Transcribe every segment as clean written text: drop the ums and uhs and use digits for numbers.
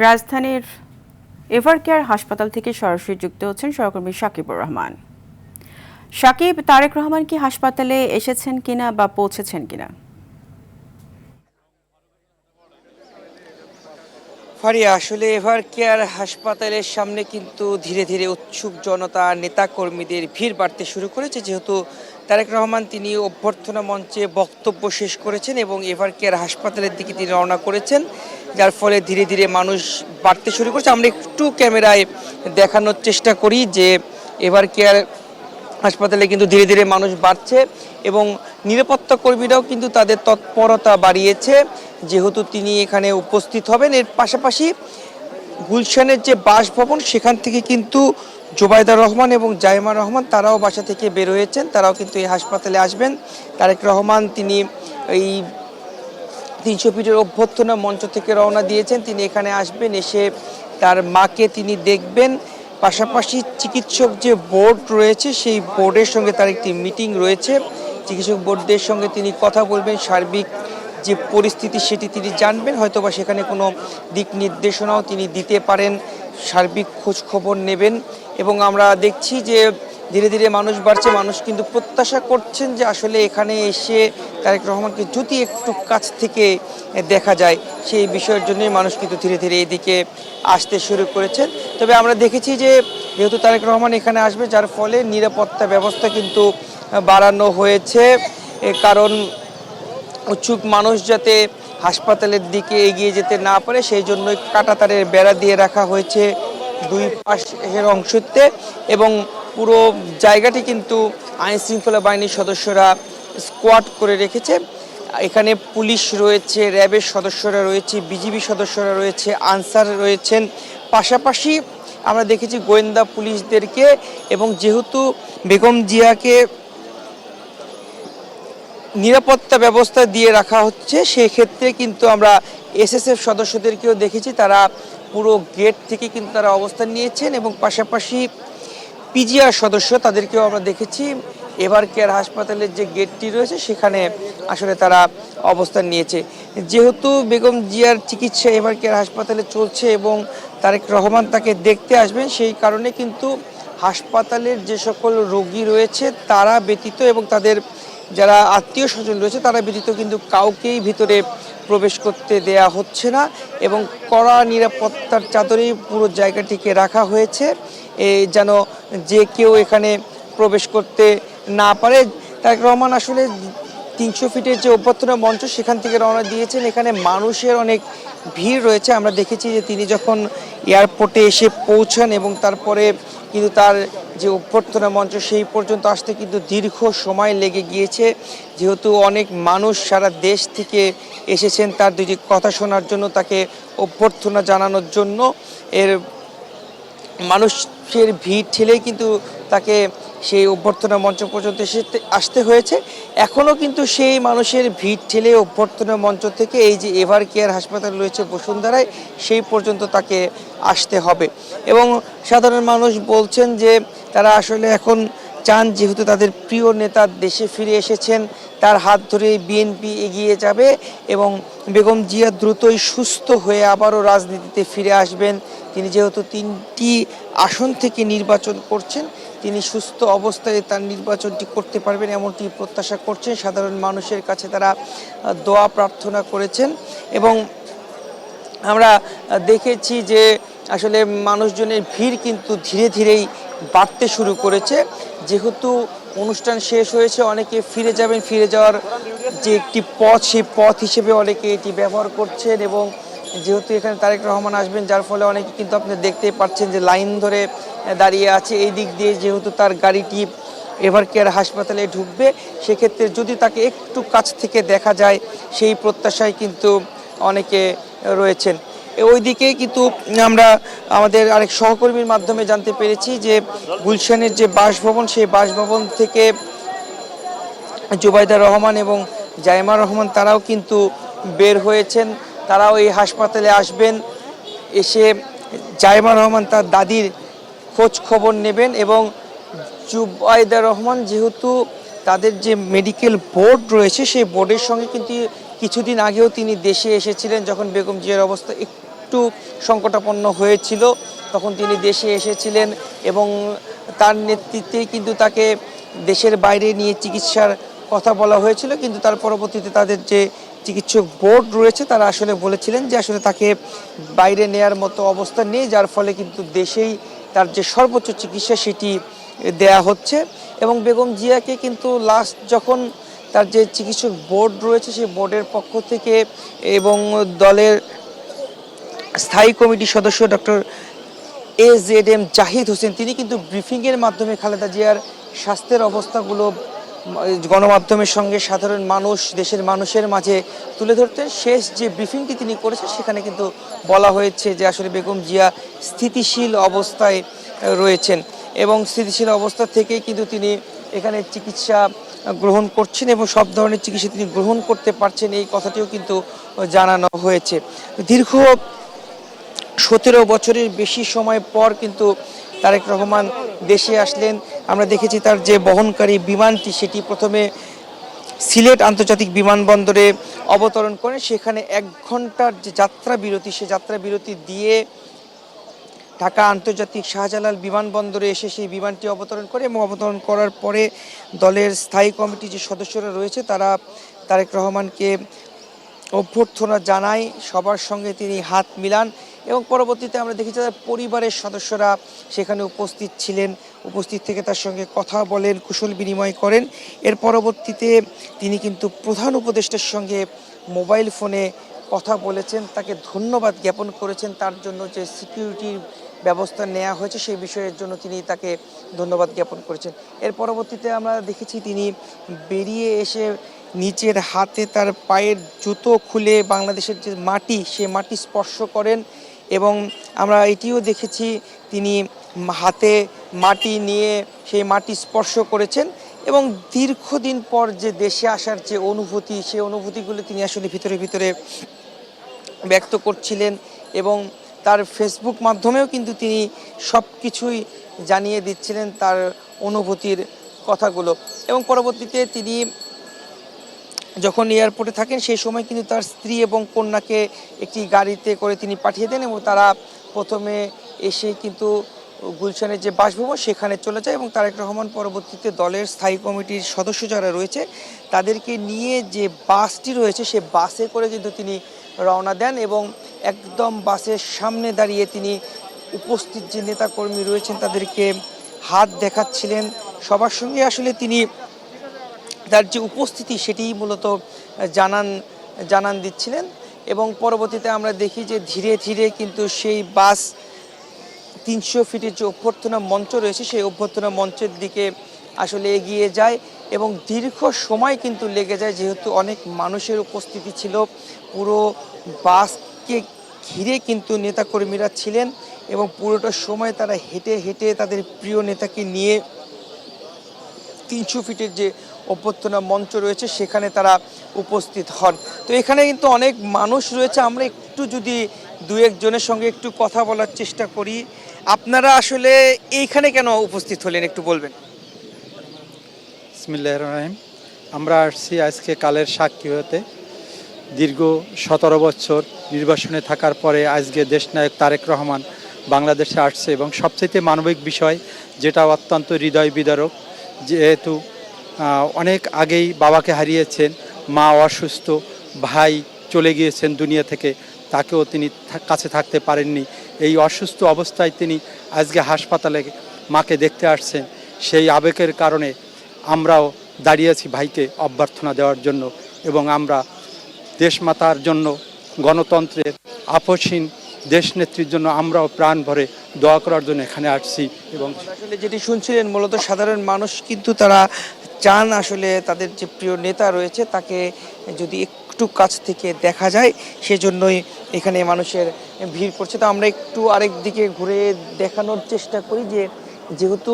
রাজধানীর এভারকেয়ার হাসপাতাল থেকে সরাসরি যুক্ত হচ্ছেন সহকর্মী সাকিবুর রহমান। সাকিব, তারেক রহমান কি হাসপাতালে এসেছেন কিনা বা পৌঁছেছেন কিনা? ফারিয়া, আসলে এভারকেয়ার হাসপাতালের সামনে কিন্তু ধীরে ধীরে উৎসুক জনতা, নেতা কর্মীদের ভিড় বাড়তে শুরু করেছে, যেহেতু তারেক রহমান তিনি অভ্যর্থনা মঞ্চে বক্তব্য শেষ করেছেন এবং এভারকেয়ার হাসপাতালের দিকে তিনি রওনা করেছেন, যার ফলে ধীরে ধীরে মানুষ বাড়তে শুরু করেছে। আমরা একটু ক্যামেরায় দেখানোর চেষ্টা করি যে এভারকেয়ার হাসপাতালে কিন্তু ধীরে ধীরে মানুষ বাড়ছে এবং নিরাপত্তা কর্মীরাও কিন্তু তাদের তৎপরতা বাড়িয়েছে, যেহেতু তিনি এখানে উপস্থিত হবেন। এর পাশাপাশি গুলশানের যে বাসভবন, সেখান থেকে কিন্তু জুবাইদা রহমান এবং জাইমা রহমান তারাও বাসা থেকে বের হয়েছেন, তারাও কিন্তু এই হাসপাতালে আসবেন। তারেক রহমান তিনি এই ৩০০ ফিটের অভ্যর্থনা মঞ্চ থেকে রওনা দিয়েছেন, তিনি এখানে আসবেন, এসে তার মাকে তিনি দেখবেন। পাশাপাশি চিকিৎসক যে বোর্ড রয়েছে সেই বোর্ডের সঙ্গে তার একটি মিটিং রয়েছে, চিকিৎসক বোর্ডের সঙ্গে তিনি কথা বলবেন, সার্বিক যে পরিস্থিতি সেটি তিনি জানবেন, হয়তোবা সেখানে কোনো দিক নির্দেশনাও তিনি দিতে পারেন, সার্বিক খোঁজ খবর নেবেন। এবং আমরা দেখছি যে ধীরে ধীরে মানুষ বাড়ছে, মানুষ কিন্তু প্রত্যাশা করছেন যে আসলে এখানে এসে তারেক রহমানকে যদি একটু কাছ থেকে দেখা যায়, সেই বিষয়ের জন্যই মানুষ কিন্তু ধীরে ধীরে এদিকে আসতে শুরু করেছেন। তবে আমরা দেখেছি যে যেহেতু তারেক রহমান এখানে আসবে, যার ফলে নিরাপত্তা ব্যবস্থা কিন্তু বাড়ানো হয়েছে, কারণ উৎসুক মানুষ যাতে হাসপাতালের দিকে এগিয়ে যেতে না পারে সেই জন্যই কাঁটাতারের বেড়া দিয়ে রাখা হয়েছে দুই পাশের অংশতে, এবং পুরো জায়গাটি কিন্তু আইন শৃঙ্খলা বাহিনীর সদস্যরা স্কোয়াড করে রেখেছে। এখানে পুলিশ রয়েছে, র্যাবের সদস্যরা রয়েছে, বিজিবি সদস্যরা রয়েছে, আনসার রয়েছেন, পাশাপাশি আমরা দেখেছি গোয়েন্দা পুলিশদেরকে। এবং যেহেতু বেগম জিয়াকে নিরাপত্তা ব্যবস্থা দিয়ে রাখা হচ্ছে, সেক্ষেত্রে কিন্তু আমরা এসএসএফ সদস্যদেরকেও দেখেছি, তারা পুরো গেট থেকে কিন্তু তারা অবস্থান নিয়েছেন, এবং পাশাপাশি পিজিআর সদস্য তাদেরকেও আমরা দেখেছি এভারকেয়ার হাসপাতালের যে গেটটি রয়েছে সেখানে আসলে তারা অবস্থান নিয়েছে। যেহেতু বেগম জিয়ার চিকিৎসা এভারকেয়ার হাসপাতালে চলছে এবং তারেক রহমান তাকে দেখতে আসবেন, সেই কারণে কিন্তু হাসপাতালের যে সকল রোগী রয়েছে তারা ব্যতীত এবং তাদের যারা আত্মীয় স্বজন রয়েছে তারা ব্যতীত কিন্তু কাউকেই ভিতরে প্রবেশ করতে দেয়া হচ্ছে না, এবং কড়া নিরাপত্তার চাদরেই পুরো জায়গাটিকে রাখা হয়েছে যেন যে কেউ এখানে প্রবেশ করতে না পারে। তারেক রহমান আসলে ৩০০ ফিটের যে অভ্যর্থনা মঞ্চ সেখান থেকে রওনা দিয়েছেন, এখানে মানুষের অনেক ভিড় রয়েছে। আমরা দেখেছি যে তিনি যখন এয়ারপোর্টে এসে পৌঁছান এবং তারপরে কিন্তু তার যে অভ্যর্থনা মঞ্চ সেই পর্যন্ত আসতে কিন্তু দীর্ঘ সময় লেগে গিয়েছে, যেহেতু অনেক মানুষ সারা দেশ থেকে এসেছেন তার দুটি কথা শোনার জন্য, তাকে অভ্যর্থনা জানানোর জন্য। এর মানুষের ভিড় ঠেলেই কিন্তু তাকে সেই অভ্যর্থনা মঞ্চ পর্যন্ত আসতে হয়েছে। এখনও কিন্তু সেই মানুষের ভিড় ঠেলে অভ্যর্থনা মঞ্চ থেকে এই যে এভারকেয়ার হাসপাতাল রয়েছে বসুন্ধরায়, সেই পর্যন্ত তাকে আসতে হবে। এবং সাধারণ মানুষ বলছেন যে তারা আসলে এখন চান, যেহেতু তাদের প্রিয় নেতা দেশে ফিরে এসেছেন, তার হাত ধরে বিএনপি এগিয়ে যাবে এবং বেগম জিয়া দ্রুতই সুস্থ হয়ে আবারও রাজনীতিতে ফিরে আসবেন। তিনি যেহেতু 3টি আসন থেকে নির্বাচন করছেন, তিনি সুস্থ অবস্থায় তার নির্বাচনটি করতে পারবেন এমনটি প্রত্যাশা করছেন। সাধারণ মানুষের কাছে তারা দোয়া প্রার্থনা করেছেন এবং আমরা দেখেছি যে আসলে মানুষজনের ভিড় কিন্তু ধীরে ধীরেই বাড়তে শুরু করেছে। যেহেতু অনুষ্ঠান শেষ হয়েছে, অনেকে ফিরে যাবেন, ফিরে যাওয়ার যে একটি পথ সেই পথ হিসেবে অনেকে এটি ব্যবহার করছেন, এবং যেহেতু এখানে তারেক রহমান আসবেন যার ফলে অনেকে কিন্তু আপনি দেখতেই পাচ্ছেন যে লাইন ধরে দাঁড়িয়ে আছে এই দিক দিয়ে, যেহেতু তার গাড়িটি এভারকেয়ার হাসপাতালে ঢুকবে, সেক্ষেত্রে যদি তাকে একটু কাছ থেকে দেখা যায় সেই প্রত্যাশায় কিন্তু অনেকে রয়েছেন। ওইদিকে কিন্তু আমরা আমাদের আরেক সহকর্মীর মাধ্যমে জানতে পেরেছি যে গুলশানের যে বাসভবন সেই বাসভবন থেকে জুবাইদা রহমান এবং জাইমা রহমান তারাও কিন্তু বের হয়েছেন, তারাও এই হাসপাতালে আসবেন, এসে জাইমা রহমান তার দাদির খোঁজ খবর নেবেন। এবং জুবাইদা রহমান যেহেতু তাদের যে মেডিকেল বোর্ড রয়েছে সেই বোর্ডের সঙ্গে কিন্তু কিছুদিন আগেও তিনি দেশে এসেছিলেন, যখন বেগম জিয়ার অবস্থা একটু সংকটাপন্ন হয়েছিল, তখন তিনি দেশে এসেছিলেন এবং তার নেতৃত্বেই কিন্তু তাকে দেশের বাইরে নিয়ে চিকিৎসার কথা বলা হয়েছিল। কিন্তু তার পরবর্তীতে তাদের যে চিকিৎসক বোর্ড রয়েছে তারা আসলে বলেছিলেন যে আসলে তাকে বাইরে নেয়ার মতো অবস্থা নেই, যার ফলে কিন্তু দেশেই তার যে সর্বোচ্চ চিকিৎসা সেটি দেয়া হচ্ছে। এবং বেগম জিয়াকে কিন্তু লাস্ট যখন তার যে চিকিৎসক বোর্ড রয়েছে সেই বোর্ডের পক্ষ থেকে এবং দলের স্থায়ী কমিটির সদস্য ডক্টর AZM জাহিদ হোসেন তিনি কিন্তু ব্রিফিংয়ের মাধ্যমে খালেদা জিয়ার স্বাস্থ্যের অবস্থাগুলো গণমাধ্যমের সঙ্গে সাধারণ মানুষ, দেশের মানুষের মাঝে তুলে ধরতেন। শেষ যে ব্রিফিংটি তিনি করেছেন সেখানে কিন্তু বলা হয়েছে যে আসলে বেগম জিয়া স্থিতিশীল অবস্থায় রয়েছেন এবং স্থিতিশীল অবস্থা থেকেই কিন্তু তিনি এখানে চিকিৎসা গ্রহণ করছেন এবং সব ধরনের চিকিৎসা তিনি গ্রহণ করতে পারছেন, এই কথাটিও কিন্তু জানানো হয়েছে। দীর্ঘ 17 বছরের বেশি সময় পর কিন্তু তারেক রহমান দেশে আসলেন। আমরা দেখেছি তার যে বহনকারী বিমানটি সেটি প্রথমে সিলেট আন্তর্জাতিক বিমানবন্দরে অবতরণ করেন, সেখানে 1 ঘন্টার যে যাত্রা বিরতি সে যাত্রা বিরতি দিয়ে ঢাকা আন্তর্জাতিক শাহজালাল বিমানবন্দরে এসে সেই বিমানটি অবতরণ করে এবং অবতরণ করার পরে দলের স্থায়ী কমিটির যে সদস্যরা রয়েছে তারা তারেক রহমানকে অভ্যর্থনা জানায়, সবার সঙ্গে তিনি হাত মিলান এবং পরবর্তীতে আমরা দেখেছি তার পরিবারের সদস্যরা সেখানে উপস্থিত ছিলেন, উপস্থিত থেকে তার সঙ্গে কথা বলেন, কুশল বিনিময় করেন। এর পরবর্তীতে তিনি কিন্তু প্রধান উপদেষ্টার সঙ্গে মোবাইল ফোনে কথা বলেছেন, তাকে ধন্যবাদ জ্ঞাপন করেছেন তার জন্য যে সিকিউরিটির ব্যবস্থা নেওয়া হয়েছে সেই বিষয়ের জন্য তিনি তাকে ধন্যবাদ জ্ঞাপন করেছেন। এর পরবর্তীতে আমরা দেখেছি তিনি বেরিয়ে এসে নিচের হাতে তার পায়ের জুতো খুলে বাংলাদেশের যে মাটি সে মাটি স্পর্শ করেন এবং আমরা এটিও দেখেছি তিনি হাতে মাটি নিয়ে সেই মাটি স্পর্শ করেছেন এবং দীর্ঘদিন পর যে দেশে আসার যে অনুভূতি সেই অনুভূতিগুলো তিনি আসলে ভিতরে ভিতরে ব্যক্ত করছিলেন এবং তার ফেসবুক মাধ্যমেও কিন্তু তিনি সব কিছুই জানিয়ে দিচ্ছিলেন তার অনুভূতির কথাগুলো। এবং পরবর্তীতে তিনি যখন এয়ারপোর্টে থাকেন সেই সময় কিন্তু তার স্ত্রী এবং কন্যাকে একটি গাড়িতে করে তিনি পাঠিয়ে দেন এবং তারা প্রথমে এসে কিন্তু গুলশানের যে বাসভবন সেখানে চলে যায় এবং তারেক রহমান পরবর্তীতে দলের স্থায়ী কমিটির সদস্য যারা রয়েছে তাদেরকে নিয়ে যে বাসটি রয়েছে সে বাসে করে কিন্তু তিনি রওনা দেন এবং একদম বাসের সামনে দাঁড়িয়ে তিনি উপস্থিত যে নেতাকর্মী রয়েছেন তাদেরকে হাত দেখাচ্ছিলেন, সবার সঙ্গে আসলে তিনি তার যে উপস্থিতি সেটি মূলত জানান দিচ্ছিলেন। এবং পরবর্তীতে আমরা দেখি যে ধীরে ধীরে কিন্তু সেই বাস 300 ফিটের যে অভ্যর্থনা মঞ্চ রয়েছে সেই অভ্যর্থনা মঞ্চের দিকে আসলে এগিয়ে যায় এবং দীর্ঘ সময় কিন্তু লেগে যায় যেহেতু অনেক মানুষের উপস্থিতি ছিল, পুরো বাসকে ঘিরে কিন্তু নেতাকর্মীরা ছিলেন এবং পুরোটা সময় তারা হেঁটে হেঁটে তাদের প্রিয় নেতাকে নিয়ে 300 ফিটের যে অভ্যর্থনা মঞ্চ রয়েছে সেখানে তারা উপস্থিত হন। তো এখানে কিন্তু অনেক মানুষ রয়েছে, আমরা একটু যদি 2-1 জনের সঙ্গে একটু কথা বলার চেষ্টা করি। আপনারা আসলে এইখানে কেন উপস্থিত হলেন একটু বলবেন? বিসমিল্লাহির রহমানির রহিম। আমরা আসছি আজকে কালের সাক্ষী হতে। দীর্ঘ 17 বছর নির্বাসনে থাকার পরে আজকে দেশনায়ক তারেক রহমান বাংলাদেশে আসছে এবং সবচেয়ে মানবিক বিষয় যেটা অত্যন্ত হৃদয় বিদারক, যেহেতু অনেক আগেই বাবাকে হারিয়েছেন, মা অসুস্থ, ভাই চলে গিয়েছেন দুনিয়া থেকে, তাকেও তিনি কাছে থাকতে পারেননি। এই অসুস্থ অবস্থায় তিনি আজকে হাসপাতালে মাকে দেখতে আসছেন। সেই আবেগের কারণে আমরাও দাঁড়িয়েছি ভাইকে অভ্যর্থনা দেওয়ার জন্য এবং আমরা দেশমাতার জন্য, গণতন্ত্রের আপসহীন দেশনেত্রীর জন্য আমরাও প্রাণ ভরে দোয়া করার জন্য এখানে আসছি। এবং আসলে যেটি শুনছিলেন মূলত সাধারণ মানুষ কিন্তু তারা চান আসলে তাদের যে প্রিয় নেতা রয়েছে তাকে যদি একটু কাছ থেকে দেখা যায়, সেজন্যই এখানে মানুষের ভিড় করছে। তো আমরা একটু আরেক দিকে ঘুরে দেখানোর চেষ্টা করি যে যেহেতু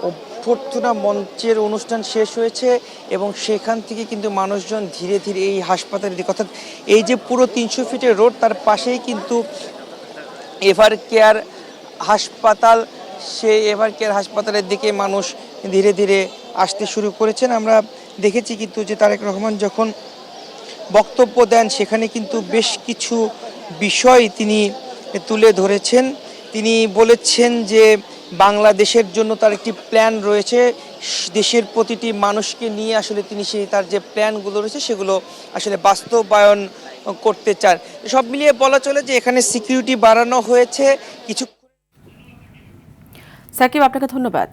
অভ্যর্থনা মঞ্চের অনুষ্ঠান শেষ হয়েছে এবং সেখান থেকে কিন্তু মানুষজন ধীরে ধীরে এই হাসপাতালের দিকে, অর্থাৎ এই যে পুরো 300 ফিটের রোড তার পাশেই কিন্তু এভার কেয়ার হাসপাতাল, সেই এভার কেয়ার হাসপাতালের দিকে মানুষ ধীরে ধীরে আসতে শুরু করেছেন। আমরা দেখেছি কিন্তু যে তারেক রহমান যখন বক্তব্য দেন সেখানে কিন্তু বেশ কিছু বিষয় তিনি তুলে ধরেছেন। তিনি বলেছেন যে বাংলাদেশের জন্য তার একটি প্ল্যান রয়েছে, দেশের প্রতিটি মানুষকে নিয়ে আসলে তিনি তার যে প্ল্যানগুলো রয়েছে সেগুলো আসলে বাস্তবায়ন করতে চান। সব মিলিয়ে বলা চলে যে এখানে সিকিউরিটি বাড়ানো হয়েছে কিছু। সাকিব, আপনাকে ধন্যবাদ।